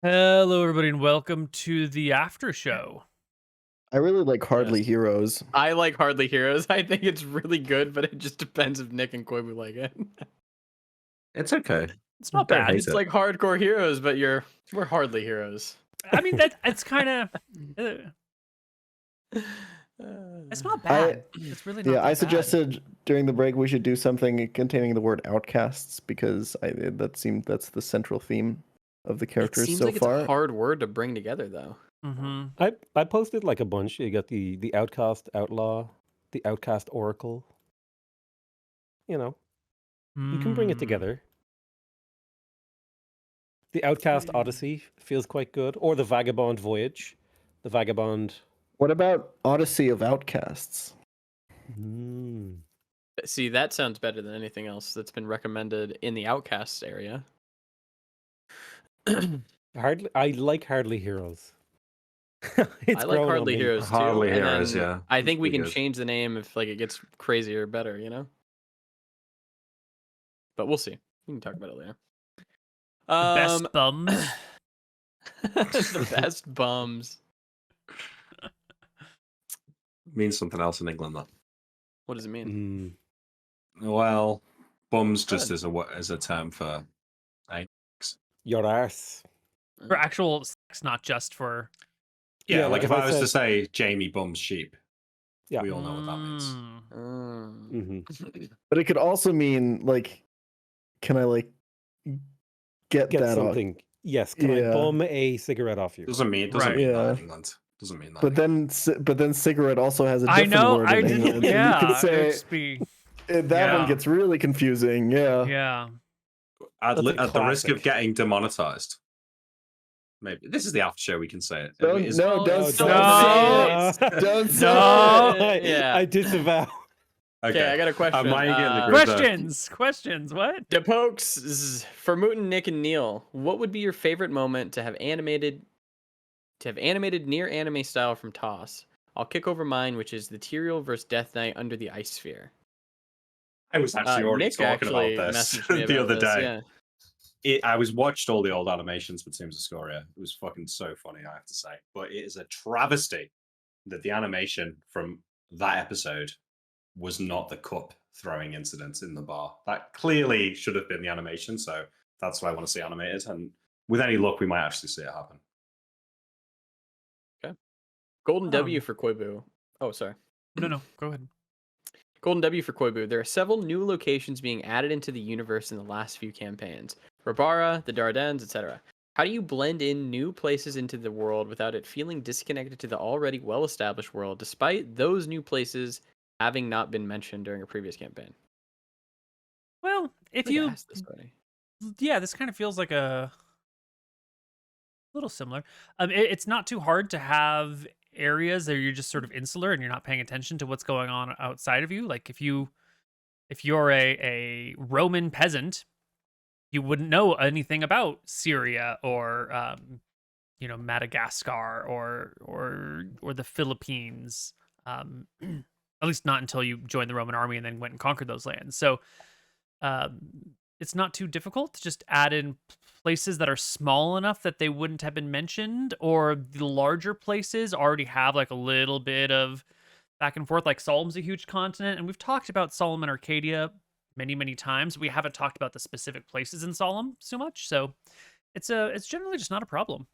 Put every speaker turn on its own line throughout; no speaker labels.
Hello, everybody, and welcome to the after show.
I really like Hardly
Yes.
Heroes.
I like Hardly Heroes. I think it's really good, but it just depends if Nick and Koibu like it.
It's okay.
It's not
Don't
bad.
hate
It's
it.
like hardcore heroes, but we're hardly heroes.
I mean, it's kind of it's not bad. It's really not.
Yeah,
that
I
bad.
suggested during the break we should do something containing the word outcasts because that's the central theme of the
It
characters
seems
so
like
far.
it's a hard word to bring together, though.
Mm-hmm.
I posted like a bunch. You got the outcast outlaw, the outcast oracle. You know, you can bring it together. The outcast odyssey feels quite good, or the vagabond voyage, the vagabond.
What about Odyssey of Outcasts?
See, that sounds better than anything else that's been recommended in the Outcasts area.
I like Hardly Heroes.
I
It's
like
grown on
Hardly
me.
Heroes too.
Hardly
and
Heroes,
then
yeah.
I
It's
think we
pretty
can
good.
change the name if like it gets crazier or better, you know? But we'll see. We can talk about it later.
The best bums.
The best bums.
Means something else in England, though.
What does it mean?
Well, bums just
Good.
as a term for
Your arse.
For actual sex, not just for.
yeah. Like if I was to
said-
say Jamie bums sheep,
Yeah.
we all know what that means.
But it could also mean like, can I like get
Get
that off?
something. Yes. Can I
Yeah.
bum a cigarette off you?
Doesn't mean
Right.
that
Yeah.
in England. Doesn't mean that.
But then cigarette also has a
I
different
know.
word
I
in
did.
England. So
Yeah.
you could say
it'd just be,
that
yeah.
one gets really confusing. Yeah.
yeah.
at
That's a
the risk of
classic.
getting demonetized. Maybe this is the after show. We can say it.
Don't
Is-
no, don't
No,
say
don't
it. Don't say
No.
it.
Yeah.
I disavow.
Okay, I got a question.
Am I getting the group there?
Questions. What?
DePokes for Mooten, Nick, and Neil. What would be your favorite moment to have animated near anime style from Toss? I'll kick over mine, which is the Tyrael versus Death Knight under the Ice Sphere.
I was actually already
Nick
talking
actually
about this
messaged me
the
about
other
this,
day.
yeah.
I watched all the old animations for Teams of Scoria. It was fucking so funny, I have to say. But it is a travesty that the animation from that episode was not the cup throwing incident in the bar. That clearly should have been the animation, so that's what I want to see animated. And with any luck, we might actually see it happen.
Golden W for Koibu. Oh, sorry.
No. Go ahead.
Golden W for Koibu. There are several new locations being added into the universe in the last few campaigns. Rabara, the Dardanelles, etc. How do you blend in new places into the world without it feeling disconnected to the already well-established world, despite those new places having not been mentioned during a previous campaign?
Well, if
I think I
you,
asked this already.
yeah, this kind of feels like a little similar. It's not too hard to have areas that you're just sort of insular and you're not paying attention to what's going on outside of you. Like if you're a Roman peasant, you wouldn't know anything about Syria or Madagascar or the Philippines. At least not until you joined the Roman army and then went and conquered those lands. So it's not too difficult to just add in places that are small enough that they wouldn't have been mentioned, or the larger places already have like a little bit of back and forth. Like Solemn's a huge continent, and we've talked about Solemn and Arcadia many times. We haven't talked about the specific places in Solemn so much, so it's generally just not a problem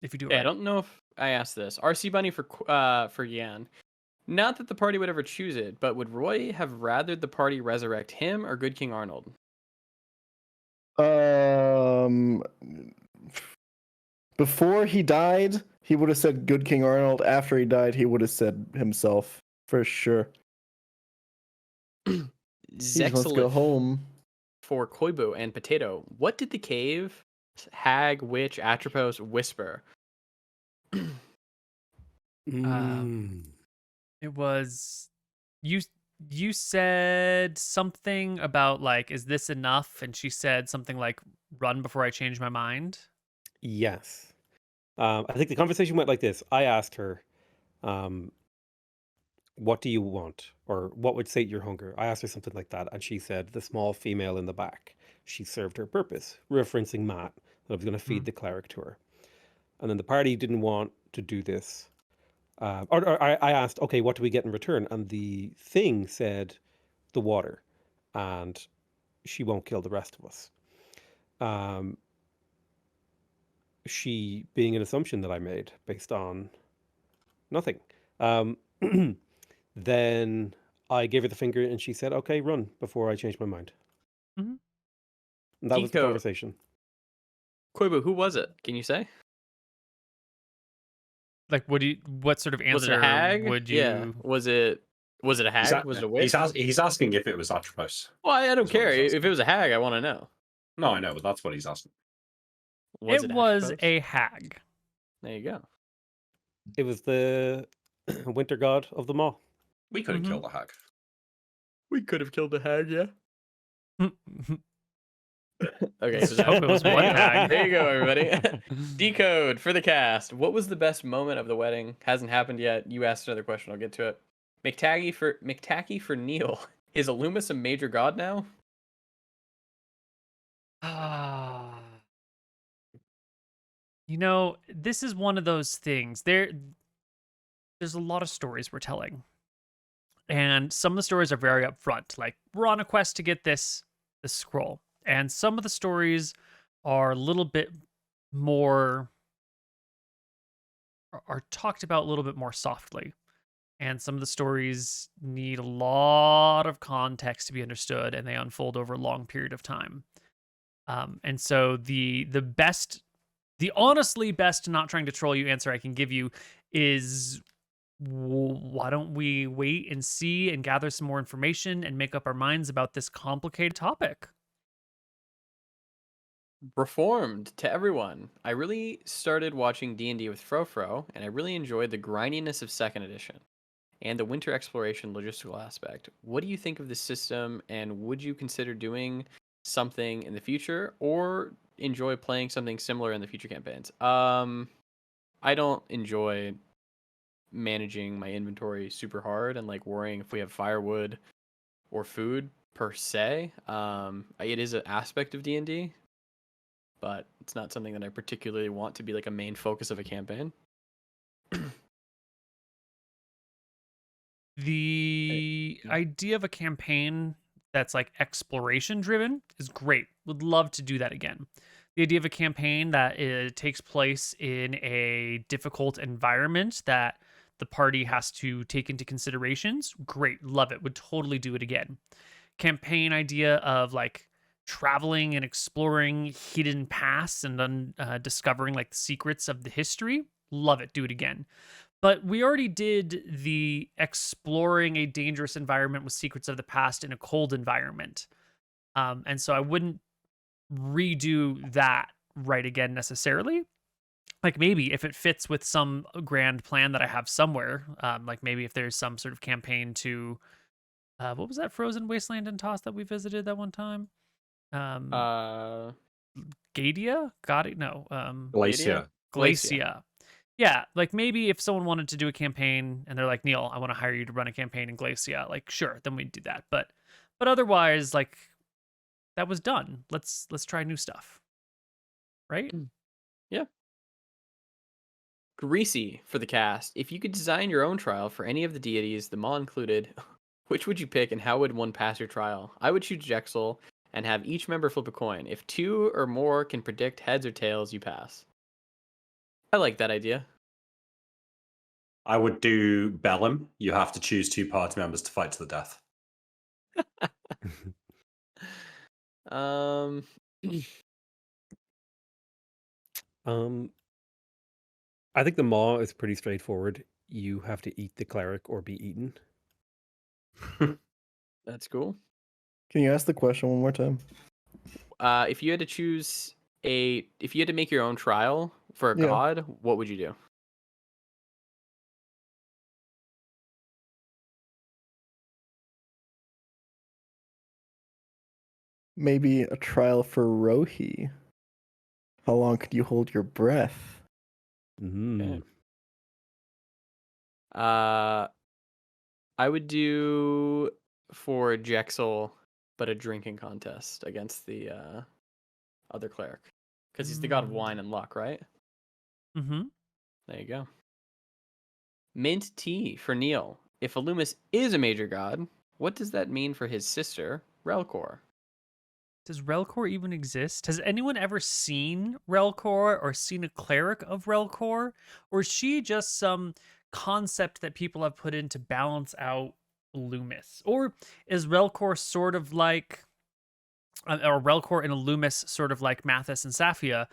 if you do it
Yeah,
right.
I don't know if I asked this. RC Bunny for Yan. Not that the party would ever choose it, but would Roy have rathered the party resurrect him or Good King Arnold?
Before he died, he would have said Good King Arnold. After he died, he would have said himself for sure. He just wants to go
Zexalith
home.
for Koibu and Potato. What did the cave, hag, witch, Atropos whisper?
It was you said something about like, is this enough? And she said something like, run before I change my mind.
Yes. I think the conversation went like this. I asked her, what do you want? Or what would sate your hunger? I asked her something like that. And she said, the small female in the back. She served her purpose, referencing Matt, that I was going to feed the cleric to her. And then the party didn't want to do this. I asked, okay, what do we get in return? And the thing said the water, and she won't kill the rest of us. She being an assumption that I made based on nothing. Then I gave her the finger and she said, okay, run, before I changed my mind.
Mhm.
And that was the
Nico.
conversation.
Koibu, who was it? Can you say?
Like, what sort of
Was it a
answer
hag?
would you?
Yeah. Was it a hag? Was it a witch?
He's asking if it was Atropos.
Well, I don't
That's what
care.
he's asking.
If it was a hag, I want to know.
No, I know, but that's what he's asking.
It was
Atropos?
a hag.
There you go.
It was the winter god of them all.
We could have
Mhm.
killed the hag.
We could have killed a hag, yeah. Okay,
Just
so
hope it was one hag.
There you go, everybody. Decode for the cast. What was the best moment of the wedding? Hasn't happened yet. You asked another question. I'll get to it. McTacky for Neil. Is Alumis a major god now?
Ah. This is one of those things. There's a lot of stories we're telling. And some of the stories are very upfront. Like, we're on a quest to get this scroll. And some of the stories are a little bit more are talked about a little bit more softly. And some of the stories need a lot of context to be understood, and they unfold over a long period of time. And so the honestly best, not trying to troll you, answer I can give you is, why don't we wait and see and gather some more information and make up our minds about this complicated topic?
Reformed to everyone. I really started watching D&D with Frofro, and I really enjoyed the grindiness of 2nd edition and the winter exploration logistical aspect. What do you think of this system, and would you consider doing something in the future, or enjoy playing something similar in the future campaigns? I don't enjoy managing my inventory super hard and like worrying if we have firewood or food per se. It is an aspect of D&D, but it's not something that I particularly want to be like a main focus of a campaign.
The idea of a campaign that's like exploration driven is great. Would love to do that again. The idea of a campaign that takes place in a difficult environment that the party has to take into considerations, great. Love it. Would totally do it again. Campaign idea of like traveling and exploring hidden paths and discovering like the secrets of the history, love it. Do it again. But we already did the exploring a dangerous environment with secrets of the past in a cold environment. And so I wouldn't redo that right again necessarily. Like, maybe if it fits with some grand plan that I have somewhere, like maybe if there's some sort of campaign to, what was that frozen wasteland in Toss that we visited that one time? Gadia? Got it? No.
Glacier.
Glacia. Yeah, like maybe if someone wanted to do a campaign and they're like, Neil, I want to hire you to run a campaign in Glacia, like sure, then we'd do that. But otherwise, like, that was done. Let's try new stuff. Right?
Yeah. Greasy for the cast. If you could design your own trial for any of the deities, the Maw included, which would you pick and how would one pass your trial? I would choose Jexel and have each member flip a coin. If 2 or more can predict heads or tails, you pass. I like that idea.
I would do Bellum. You have to choose 2 party members to fight to the death.
I think the Maw is pretty straightforward. You have to eat the cleric or be eaten.
That's cool.
Can you ask the question one more time?
If you had to make your own trial for a god, what would you do?
Maybe a trial for Rohi. How long could you hold your breath?
Mm.
I would do for Jexel, but a drinking contest against the other cleric. Because he's the god of wine and luck, right?
Mm-hmm.
There you go. Mint tea for Neil. If Illumis is a major god, what does that mean for his sister, Relkor?
Does Relkor even exist? Has anyone ever seen Relkor or seen a cleric of Relkor? Or is she just some concept that people have put in to balance out Loomis? Or is Relkor sort of like, or Relkor and Loomis sort of like Mathis and Saphia,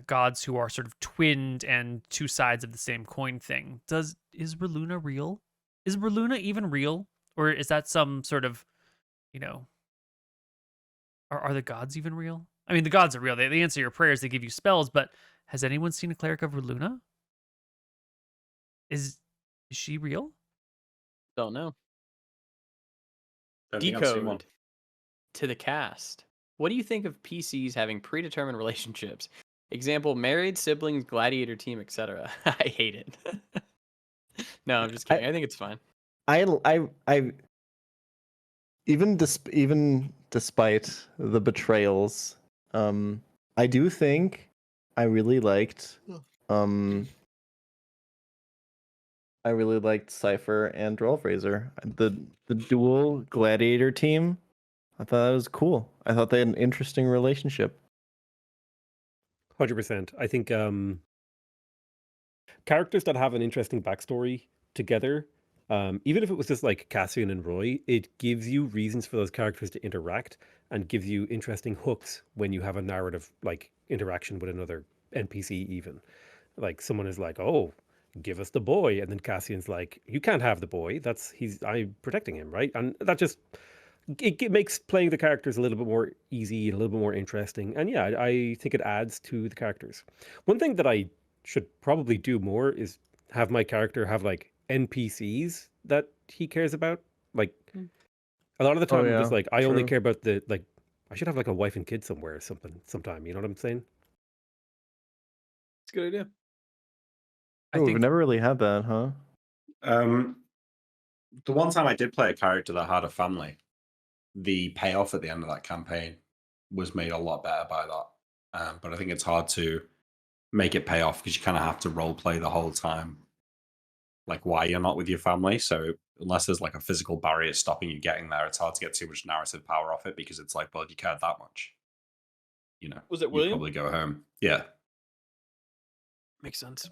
gods who are sort of twinned and two sides of the same coin thing? Is Reluna real? Is Reluna even real? Or is that some sort of, you know, are the gods even real? I mean, the gods are real. They answer your prayers. They give you spells. But has anyone seen a cleric of Reluna? Is she real?
Don't know.
Don't think I've seen one.
Decode to the cast. What do you think of PCs having predetermined relationships? Example, married, siblings, gladiator team, etc. I hate it. No, I'm just kidding. I think it's fine.
I even despite the betrayals, I do think I really liked Cypher and Drollfraser. The dual gladiator team, I thought that was cool. I thought they had an interesting relationship.
100%. I think characters that have an interesting backstory together, even if it was just like Cassian and Roy, it gives you reasons for those characters to interact and gives you interesting hooks when you have a narrative like interaction with another NPC even. Like someone is like, "Oh, give us the boy," and then Cassian's like, "You can't have the boy. I'm protecting him, right?" And that just it makes playing the characters a little bit more easy and a little bit more interesting. And yeah, I think it adds to the characters. One thing that I should probably do more is have my character have like NPCs that he cares about. Like a lot of the time, I'm just like, I only
true.
care about the like. I should have like a wife and kid somewhere or something sometime. You know what I'm saying?
It's a good idea.
Oh, we've never really had that, huh?
The one time I did play a character that had a family, the payoff at the end of that campaign was made a lot better by that. But I think it's hard to make it pay off because you kind of have to role play the whole time, like why you're not with your family. So unless there's like a physical barrier stopping you getting there, it's hard to get too much narrative power off it because it's like, well, you cared that much, you know.
Was it
you'd
William?
probably go home. Yeah.
Makes sense.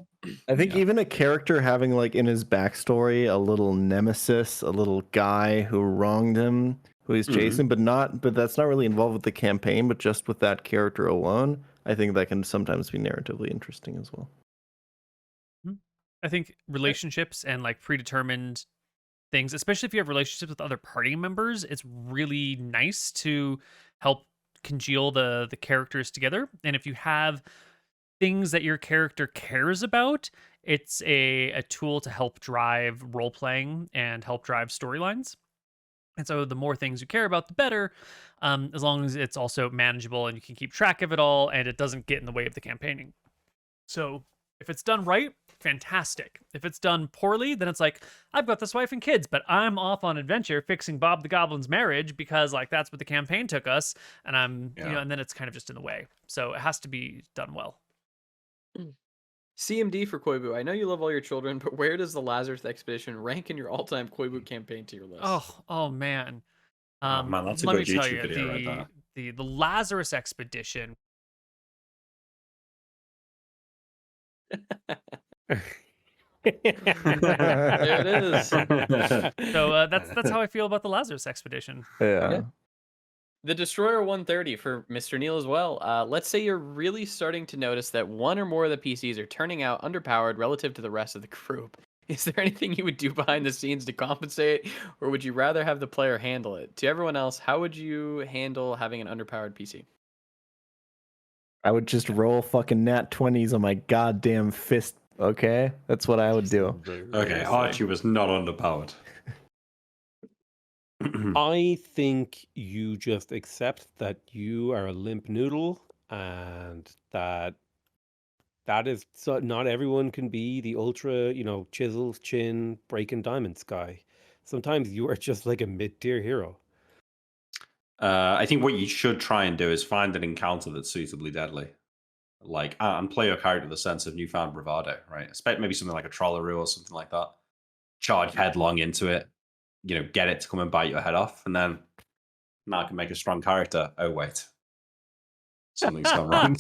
I think
Yeah.
even a character having like in his backstory a little nemesis, a little guy who wronged him, who he's chasing, but that's not really involved with the campaign, but just with that character alone, I think that can sometimes be narratively interesting as well.
I think relationships and like predetermined things, especially if you have relationships with other party members, it's really nice to help congeal the characters together. And if you have things that your character cares about, it's a tool to help drive role playing and help drive storylines. And so the more things you care about, the better, as long as it's also manageable and you can keep track of it all and it doesn't get in the way of the campaigning. So if it's done right, fantastic. If it's done poorly, then it's like, I've got this wife and kids, but I'm off on adventure fixing Bob the Goblin's marriage because like that's what the campaign took us, and I'm and then it's kind of just in the way. So it has to be done well.
CMD for Koibu. I know you love all your children, but where does the Lazarus Expedition rank in your all-time Koibu campaign tier list?
Oh man.
Man, that's a
let me
good
tell
YouTube
you,
video right there.
the Lazarus Expedition.
There it is.
So that's how I feel about the Lazarus Expedition.
Yeah.
The Destroyer 130 for Mr. Neil as well. Let's say you're really starting to notice that one or more of the PCs are turning out underpowered relative to the rest of the group. Is there anything you would do behind the scenes to compensate, or would you rather have the player handle it? To everyone else, how would you handle having an underpowered PC?
I would just roll fucking nat 20s on my goddamn fist. Okay, that's what I would do.
Okay, Archie was not underpowered.
I think you just accept that you are a limp noodle and that is so not everyone can be the ultra, chisels, chin, breaking diamonds guy. Sometimes you are just like a mid-tier hero.
I think what you should try and do is find an encounter that's suitably deadly. and play your character with a sense of newfound bravado, right? Expect maybe something like a Trollaroo or something like that. Charge headlong into it, get it to come and bite your head off, and then now I can make a strong character. Oh wait, something's gone wrong.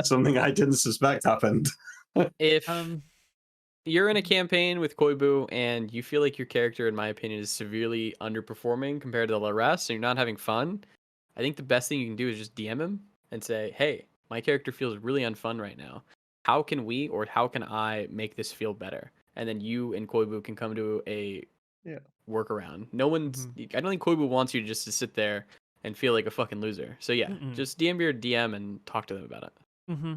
Something I didn't suspect happened.
If
um,
you're in a campaign with Koibu and you feel like your character, in my opinion, is severely underperforming compared to the rest, and you're not having fun, I think the best thing you can do is just DM him and say, "Hey, my character feels really unfun right now. How can we, or how can I make this feel better?" And then you and Koibu can come to a
Yeah.
workaround. No one's. I don't think Koibu wants you just to sit there and feel like a fucking loser. So yeah,
Mm-mm.
just DM your DM and talk to them about it.
mm-hmm.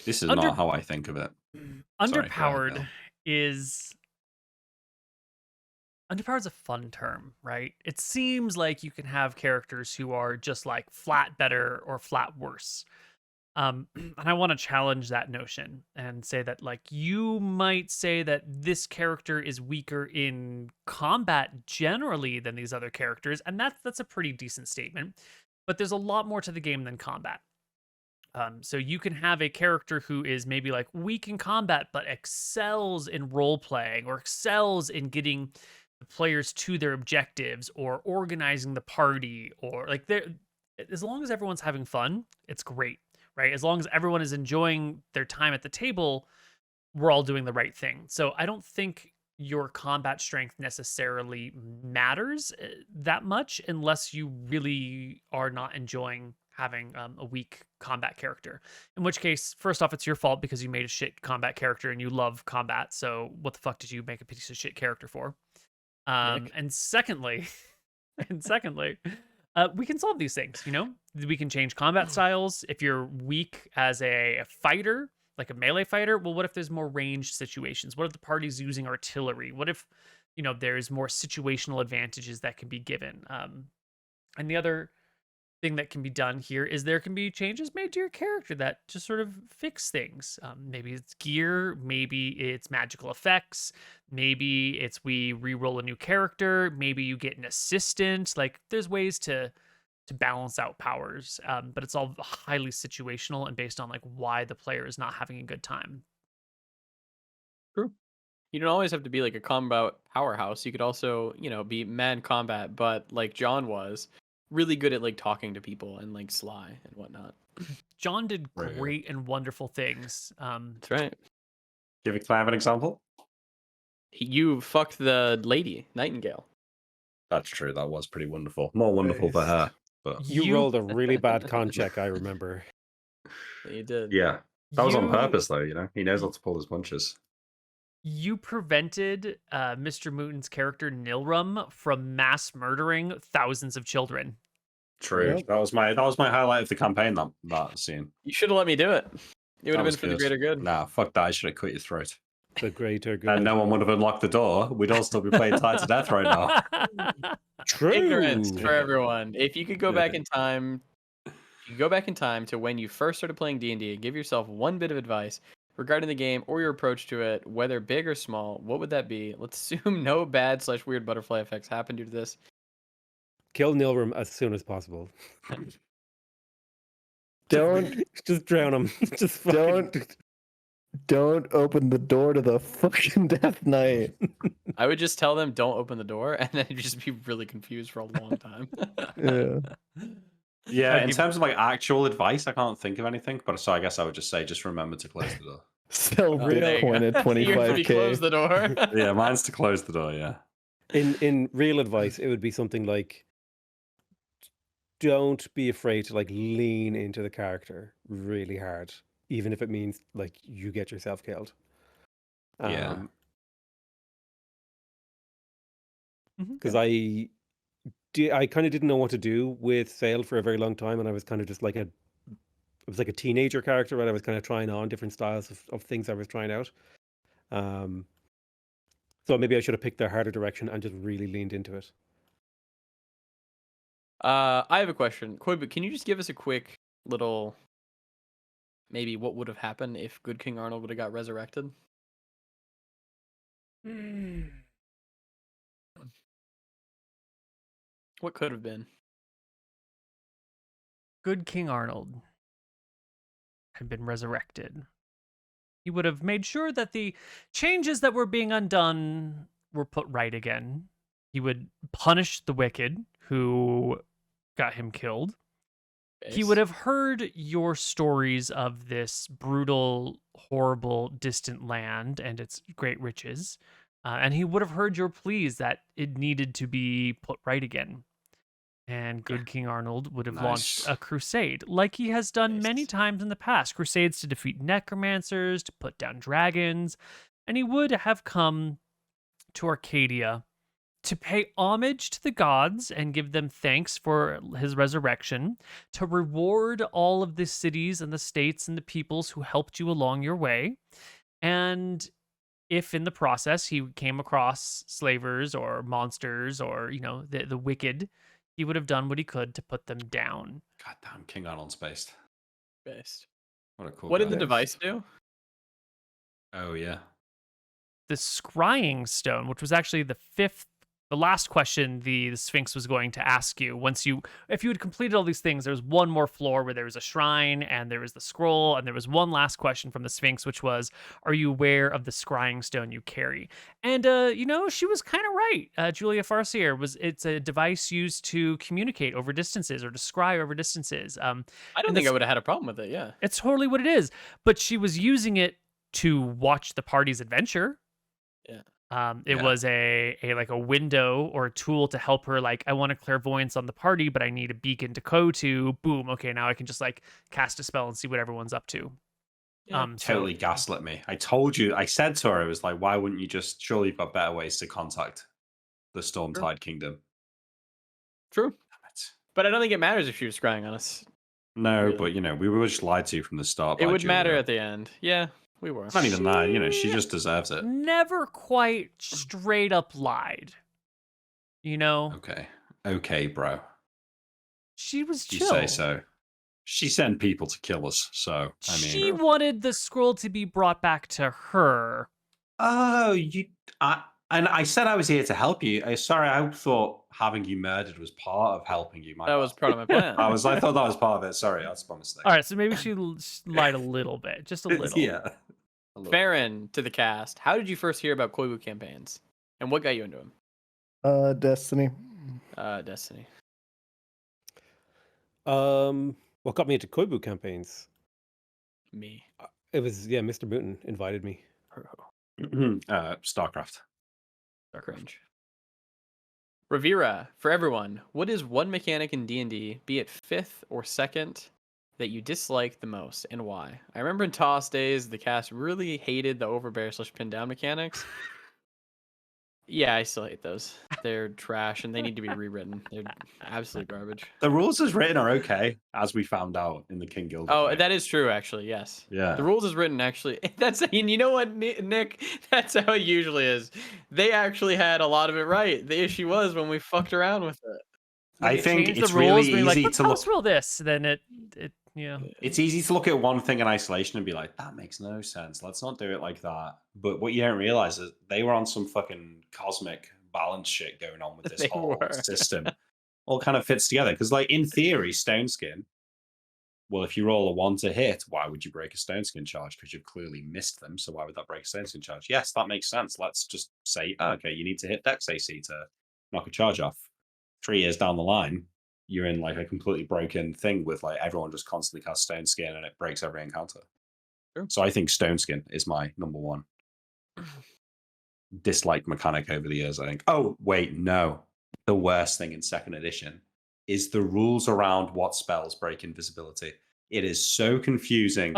This is
Under-
not how I think of it. Sorry, go ahead,
Underpowered
Neil.
is underpowered's a fun term, right? It seems like you can have characters who are just like flat better or flat worse. And I want to challenge that notion and say that like you might say that this character is weaker in combat generally than these other characters, and that's a pretty decent statement. But there's a lot more to the game than combat. So you can have a character who is maybe like weak in combat, but excels in role playing or excels in getting the players to their objectives or organizing the party, or like as long as everyone's having fun, it's great, right? As long as everyone is enjoying their time at the table, we're all doing the right thing. So I don't think your combat strength necessarily matters that much unless you really are not enjoying having a weak combat character. In which case, first off, it's your fault because you made a shit combat character and you love combat. So what the fuck did you make a piece of shit character for?
Nick?
And secondly, we can solve these things. We can change combat styles. If you're weak as a fighter, like a melee fighter, well, what if there's more ranged situations? What if the party's using artillery? What if there's more situational advantages that can be given? And the other thing that can be done here is there can be changes made to your character that just sort of fix things. Maybe it's gear, maybe it's magical effects, maybe it's we re-roll a new character, maybe you get an assistant. Like there's ways to balance out powers, but it's all highly situational and based on like why the player is not having a good time.
True. You don't always have to be like a combat powerhouse. You could also, be man combat, but like John was really good at like talking to people and like sly and whatnot.
John did
Right.
great and wonderful things.
That's right.
Can I have an example?
You fucked the lady, Nightingale.
That's true. That was pretty wonderful. More wonderful for her. But
You rolled a really bad con check, I remember.
You did.
yeah, that was on
You-
purpose, though. He knows how to pull his punches.
You prevented MrMouton's character Nilrum from mass murdering thousands of children.
True.
Yep.
That was my highlight of the campaign. That scene.
You should have let me do it. It would have been
was
for the greater good.
Nah, fuck that. I should have cut your throat.
The greater good.
And no one would have unlocked the door. We'd all still be playing tied to death right now.
True.
Ignorance for everyone. If you could go back in time, to when you first started playing D&D and give yourself one bit of advice regarding the game or your approach to it, whether big or small, what would that be? Let's assume no bad/weird butterfly effects happen due to this.
Kill Nilrum as soon as possible.
Don't
Just drown him. Just fucking...
don't open the door to the fucking Death Knight.
I would just tell them don't open the door, and then you'd just be really confused for a long time.
Yeah.
Yeah,
I'd
in
give-
terms of like actual advice, I can't think of anything. But so I guess I would just say, just remember to close the door.
Sell
there you go.
Bitcoin at
You close
25k.
the door.
Yeah, mine's to close the door. Yeah.
In real advice, it would be something like, don't be afraid to like lean into the character really hard, even if it means like you get yourself killed.
Yeah.
Because I kind of didn't know what to do with Sail for a very long time, and I was kind of just like it was like a teenager character, right? I was kind of trying on different styles of things I was trying out. So maybe I should have picked the harder direction and just really leaned into it.
I have a question. Koibu, can you just give us a quick little, maybe what would have happened if Good King Arnold would have got resurrected? What could have been?
Good King Arnold. had been resurrected. He would have made sure that the changes that were being undone were put right again. He would punish the wicked who got him killed. He would have heard your stories of this brutal, horrible, distant land and its great riches. And he would have heard your pleas that it needed to be put right again. And good King Arnold would have launched
Nice.
a crusade, like he has done many
Nice.
times in the past. Crusades to defeat necromancers, to put down dragons. And he would have come to Arcadia to pay homage to the gods and give them thanks for his resurrection, to reward all of the cities and the states and the peoples who helped you along your way. And if in the process he came across slavers or monsters or, the wicked, he would have done what he could to put them down.
Goddamn, King Arnold's based.
Based.
What a cool
What
guy.
did the device do?
Oh, yeah.
The scrying stone, which was actually the last question the Sphinx was going to ask you. If you had completed all these things, there was one more floor where there was a shrine and there was the scroll, and there was one last question from the Sphinx, which was, are you aware of the scrying stone you carry? And, she was kind of right. Julia Farsier it's a device used to communicate over distances or to scry over distances.
I don't think I would have had a problem with it. Yeah.
It's totally what it is. But she was using it to watch the party's adventure.
Yeah.
It was a window or a tool to help her, like, I want a clairvoyance on the party, but I need a beacon to go to. Boom. Okay, now I can just cast a spell and see what everyone's up to.
Yeah.
Totally gaslit me. I said to her, it was like, why wouldn't you surely you've got better ways to contact the Stormtide Kingdom.
True.
Damn it.
But I don't think it matters if she was scrying on us.
No,
Really.
but we were just lied to from the start.
It
by
would matter
Julia.
at the end. Yeah, we were.
Not even that, she just deserves it.
Never quite straight up lied.
Okay, bro.
She was
You
chill.
say so. She sent people to kill us, so I mean.
She wanted the scroll to be brought back to her.
Oh, and I said I was here to help you. I thought having you murdered was part of helping you.
That was part of my plan.
I thought that was part of it. Sorry, that's my mistake.
All right, so maybe she lied a little bit, just a little.
Yeah. A little.
Farron to the cast. How did you first hear about Koibu campaigns, and what got you into them?
Destiny.
Destiny.
What got me into Koibu campaigns?
Me.
It was MrMouton invited me.
StarCraft.
Dark Range. Rivera, for everyone, what is one mechanic in D&D, be it 5th or 2nd, that you dislike the most, and why? I remember in TOS days, the cast really hated the overbear/pin down mechanics. Yeah, I still hate those. They're trash, and they need to be rewritten. They're absolute garbage.
The rules as written are okay, as we found out in the King Guild.
Oh,
fight.
that is true, actually, yes.
Yeah.
The rules is written, actually. And you know what, Nick? That's how it usually is. They actually had a lot of it right. The issue was when we fucked around with it.
I think
Change
it's
the rules,
really
we're
easy
let's
to look.
house rule this. Then it.
It's easy to look at one thing in isolation and be like, that makes no sense. Let's not do it like that. But what you don't realize is they were on some fucking cosmic balance shit going on with this
They
whole
were.
system. All kind of fits together. Because, in theory, Stone Skin, well, if you roll a 1 to hit, why would you break a Stone Skin charge? Because you've clearly missed them. So why would that break a Stone Skin charge? Yes, that makes sense. Let's just say, okay, you need to hit Dex AC to knock a charge off. 3 years down the line, you're in a completely broken thing with everyone just constantly casts Stone Skin and it breaks every encounter.
Sure.
So I think Stone Skin is my number one disliked mechanic over the years, I think. Oh, wait, no. The worst thing in 2nd edition is the rules around what spells break invisibility. It is so confusing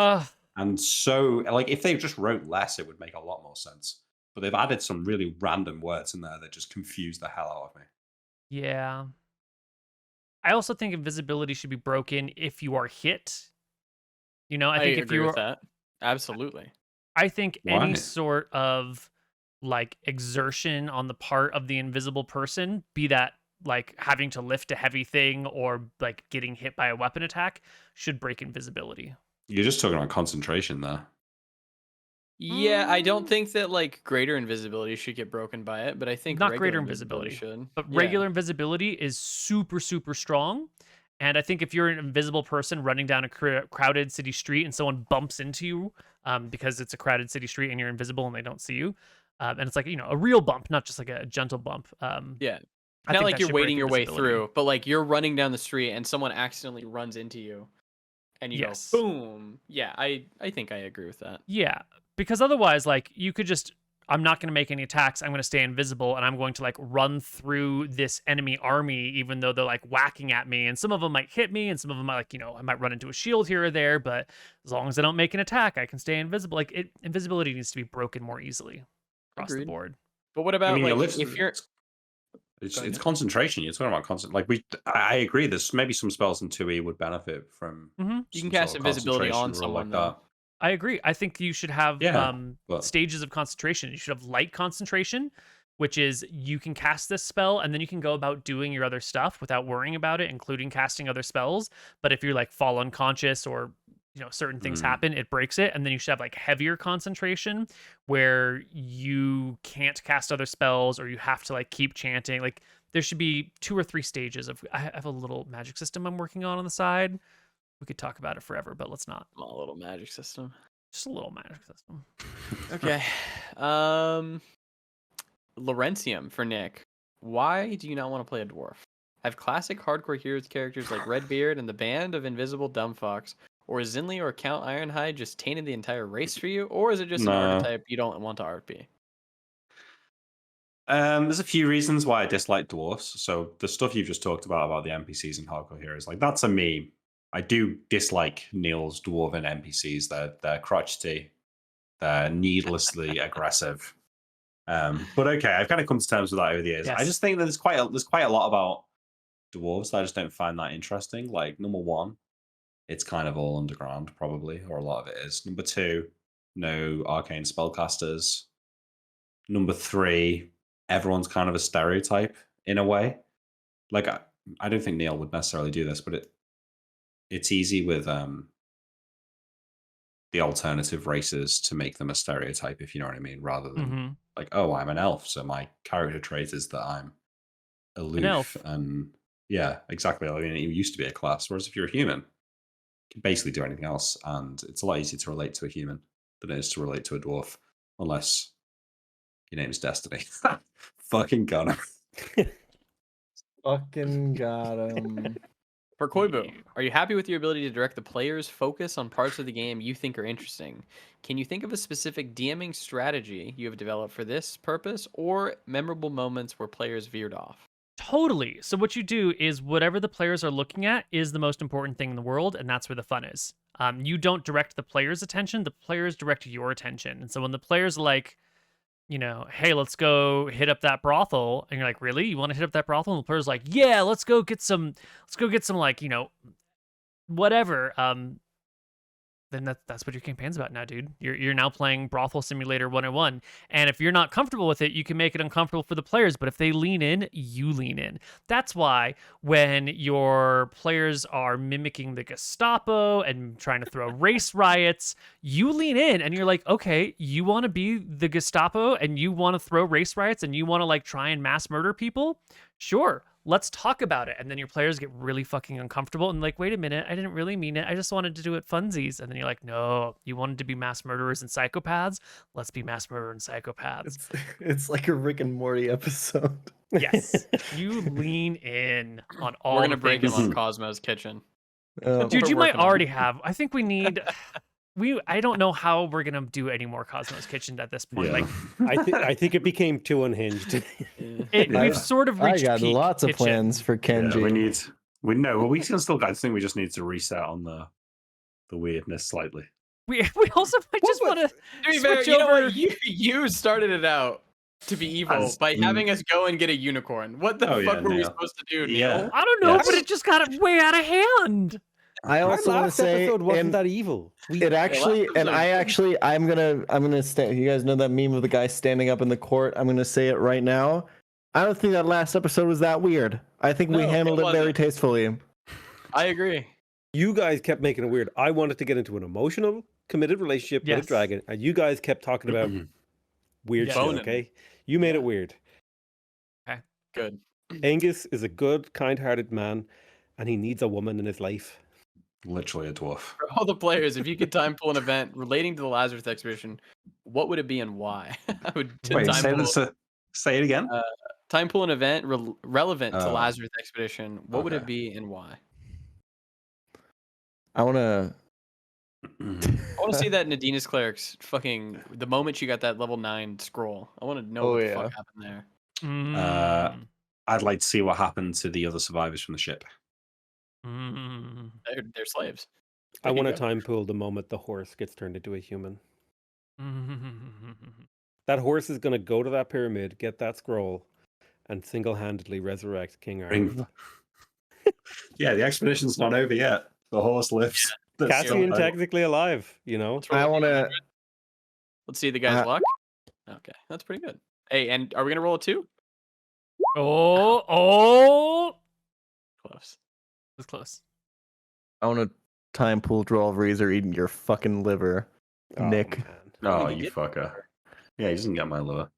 and so if they just wrote less, it would make a lot more sense. But they've added some really random words in there that just confuse the hell out of me.
Yeah. I also think invisibility should be broken if you are hit. I think if
agree
you
with
are,
that. Absolutely.
I think
Why?
any sort of exertion on the part of the invisible person, be that having to lift a heavy thing or getting hit by a weapon attack, should break invisibility.
You're just talking about concentration there.
Yeah, I don't think that greater invisibility should get broken by it, but I think
Not
regular
greater invisibility,
should.
But
Yeah.
regular invisibility is super, super strong. And I think if you're an invisible person running down a crowded city street and someone bumps into you, because it's a crowded city street and you're invisible and they don't see you, and it's like, a real bump, not just like a gentle bump.
Yeah.
I
Not
think
like
that
you're
should break
waiting your way
invisibility.
through, but like you're running down the street and someone accidentally runs into you and you
Yes.
go boom. Yeah, I think I agree with that.
Yeah, because otherwise, like, you could just, I'm not going to make any attacks. I'm going to stay invisible, and I'm going to like run through this enemy army, even though they're like whacking at me. And some of them might hit me, and some of them might, like, I might run into a shield here or there. But as long as I don't make an attack, I can stay invisible. Like, invisibility needs to be broken more easily across the
Agreed.
board.
But what about
you're
like if you're
it's concentration. You're talking about constant. Like I agree. There's maybe some spells in 2e would benefit from.
you can
some
cast
sort of
invisibility on
concentration rule
someone
like
though.
that.
I agree. I think you should have
but-
stages of concentration. You should have light concentration, which is you can cast this spell and then you can go about doing your other stuff without worrying about it, including casting other spells. But if you like fall unconscious or certain things happen, it breaks it. And then you should have like heavier concentration where you can't cast other spells or you have to like keep chanting. Like there should be 2 or 3 stages of. I have a little magic system I'm working on the side. We could talk about it forever, but let's not.
Small little magic system.
Just a little magic system.
Okay. Laurentium for Nick. Why do you not want to play a dwarf? Have classic hardcore heroes characters like Redbeard and the Band of Invisible Dumbfox, or Zinli or Count Ironhide just tainted the entire race for you, or is it just an archetype you don't want to RP?
There's a few reasons why I dislike dwarfs. So the stuff you've just talked about the NPCs and hardcore heroes, like that's a meme. I do dislike Neil's dwarven NPCs. They're crotchety, they're needlessly aggressive. But okay, I've kind of come to terms with that over the years.
Yes.
I just think that there's quite a lot about dwarves that I just don't find that interesting. Like number 1, it's kind of all underground, probably, or a lot of it is. Number 2, no arcane spellcasters. Number 3, everyone's kind of a stereotype in a way. Like I don't think Neil would necessarily do this, but it's easy with the alternative races to make them a stereotype, if you know what I mean, rather than like, oh, I'm an elf, so my character trait is that I'm aloof.
An elf.
And yeah, exactly. I mean, it used to be a class, whereas if you're a human, you can basically do anything else, and it's a lot easier to relate to a human than it is to relate to a dwarf, unless your name's Destiny. Fucking got him.
Fucking got him.
For Koibu, are you happy with your ability to direct the player's focus on parts of the game you think are interesting? Can you think of a specific DMing strategy you have developed for this purpose, or memorable moments where players veered off?
Totally. So what you do is whatever the players are looking at is the most important thing in the world, and that's where the fun is. You don't direct the player's attention, the players direct your attention. And so when the players are like, hey, let's go hit up that brothel, and you're like, really? You want to hit up that brothel? And the player's like, yeah, let's go get some like, whatever. Then that's what your campaign's about now, dude. You're now playing Brothel Simulator 101. And if you're not comfortable with it, you can make it uncomfortable for the players. But if they lean in, you lean in. That's why when your players are mimicking the Gestapo and trying to throw race riots, you lean in and you're like, okay, you want to be the Gestapo and you want to throw race riots and you want to like try and mass murder people? Sure. Let's talk about it. And then your players get really fucking uncomfortable and like, wait a minute, I didn't really mean it. I just wanted to do it funsies. And then you're like, no, you wanted to be mass murderers and psychopaths? Let's be mass murderers and psychopaths.
It's like a Rick and Morty episode.
Yes. You lean in on all
We're gonna
the
break him
things.
on Cosmo's Kitchen.
Dude,
We're
you might
working on it.
already have. I think we need... I don't know how we're gonna do any more Cosmos Kitchen at this point.
Yeah.
Like
I think it became too unhinged.
we've sort of
I
reached
got
peak
lots of
kitchen.
plans for Kenji.
Well, we can still. I think we just need to reset on the weirdness slightly.
We also might just want to
To be fair,
switch
you know
over.
what? You started it out to be evil by having us go and get a unicorn. What the
Oh, yeah,
fuck were we
Neil.
supposed to do, Neil?
Yeah.
I don't know,
Yes.
but it just got way out of hand.
I also
Our
want to
last
say,
episode wasn't
and
that evil.
it actually, and I actually, I'm gonna stand. You guys know that meme of the guy standing up in the court? I'm gonna say it right now. I don't think that last episode was that weird. I think we
No,
handled
it
it very
wasn't.
tastefully.
I agree.
You guys kept making it weird. I wanted to get into an emotional, committed relationship with
Yes.
a dragon, and you guys kept talking about weird
Yes.
shit,
Boning.
okay? You made it weird.
Good.
Angus is a good, kind-hearted man. and he needs a woman in his life.
Literally a dwarf.
For all the players, if you could time pull an event relating to the Lazarus Expedition, what would it be and why? I would
Wait,
time pull,
say it again.
time pull an event relevant to
Oh.
Lazarus Expedition. What would it
Okay.
be and why?
I want to.
I want to see that Nadina's clerics fucking the moment she got that level 9 scroll. I want to know
Oh,
what the
yeah.
fuck happened there.
Mm.
I'd like to see what happened to the other survivors from the ship.
Mm.
They're slaves.
I
There you
want to
go.
time pull the moment the horse gets turned into a human.
Mm.
That horse is going to go to that pyramid, get that scroll, and single-handedly resurrect King Arthur.
Yeah, the expedition's not over yet. The horse lives. There's still
Cassian
hope.
technically alive, you know?
Let's roll
I
a
want to.
Let's see the guy's luck. Okay, that's pretty good. Hey, and are we gonna roll a 2?
Oh,
Close.
that's close.
I want to time pull draw Razor eating your fucking liver, Nick.
Man.
Oh,
He
you
did-
fucker. Yeah, he doesn't get my lure.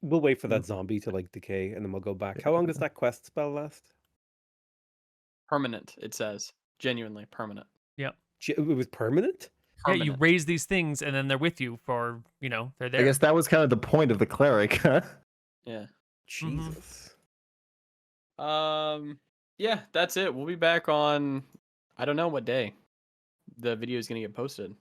We'll wait for that zombie to like decay, and then we'll go back. How long does that quest spell last?
Permanent, it says. Genuinely permanent.
It was permanent?
Yeah, you
Permanent.
raise these things and then they're with you for, they're there.
I guess that was kind of the point of the cleric. Huh?
Yeah.
Jesus.
Yeah, that's it. We'll be back on I don't know what day the video is gonna get posted.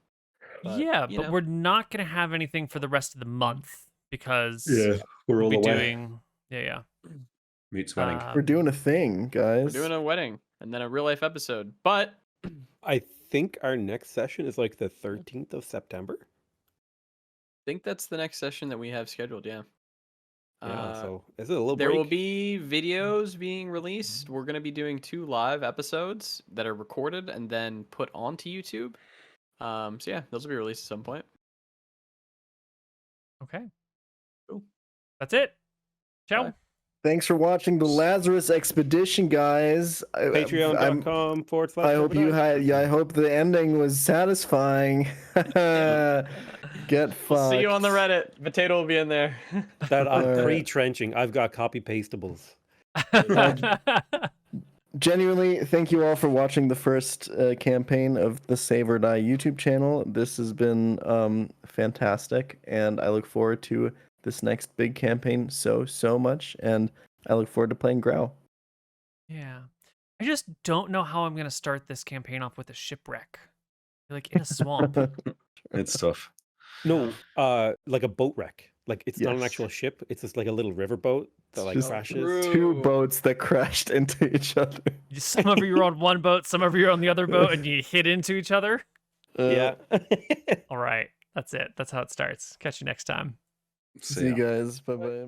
Yeah,
you
but
know.
we're not going to have anything for the rest of the month because
we're
we'll
all
be
away.
doing. Yeah.
Mute's wedding.
We're doing a thing, guys.
We're doing a wedding and then a real life episode. But
I think our next session is like the 13th of September.
I think that's the next session that we have scheduled, yeah.
Yeah, so is it a little
There
break?
will be videos being released. We're going to be doing 2 live episodes that are recorded and then put onto YouTube. So yeah, those will be released at some point.
Okay.
Cool.
That's it. Ciao.
Bye.
Thanks for watching the Lazarus Expedition, guys.
Patreon.com/.
I hope you had. Yeah, I hope the ending was satisfying. Get fucked.
We'll see you on the Reddit. Potato will be in there.
that I'm
Alright.
pre-trenching. I've got copy pastables.
Genuinely, thank you all for watching the first campaign of the Save or Die YouTube channel. This has been fantastic, and I look forward to this next big campaign so much, and I look forward to playing Growl.
Yeah. I just don't know how I'm going to start this campaign off with a shipwreck. Like in a swamp.
It's tough.
No, like a boat wreck. Like it's not an
Yes.
actual ship. It's just like a little river boat that like
Just
crashes.
Two boats that crashed into each other.
Some of you are on one boat, some of you are on the other boat, and you hit into each other.
Yeah.
All right. That's it. That's how it starts. Catch you next time.
See you guys. Bye bye.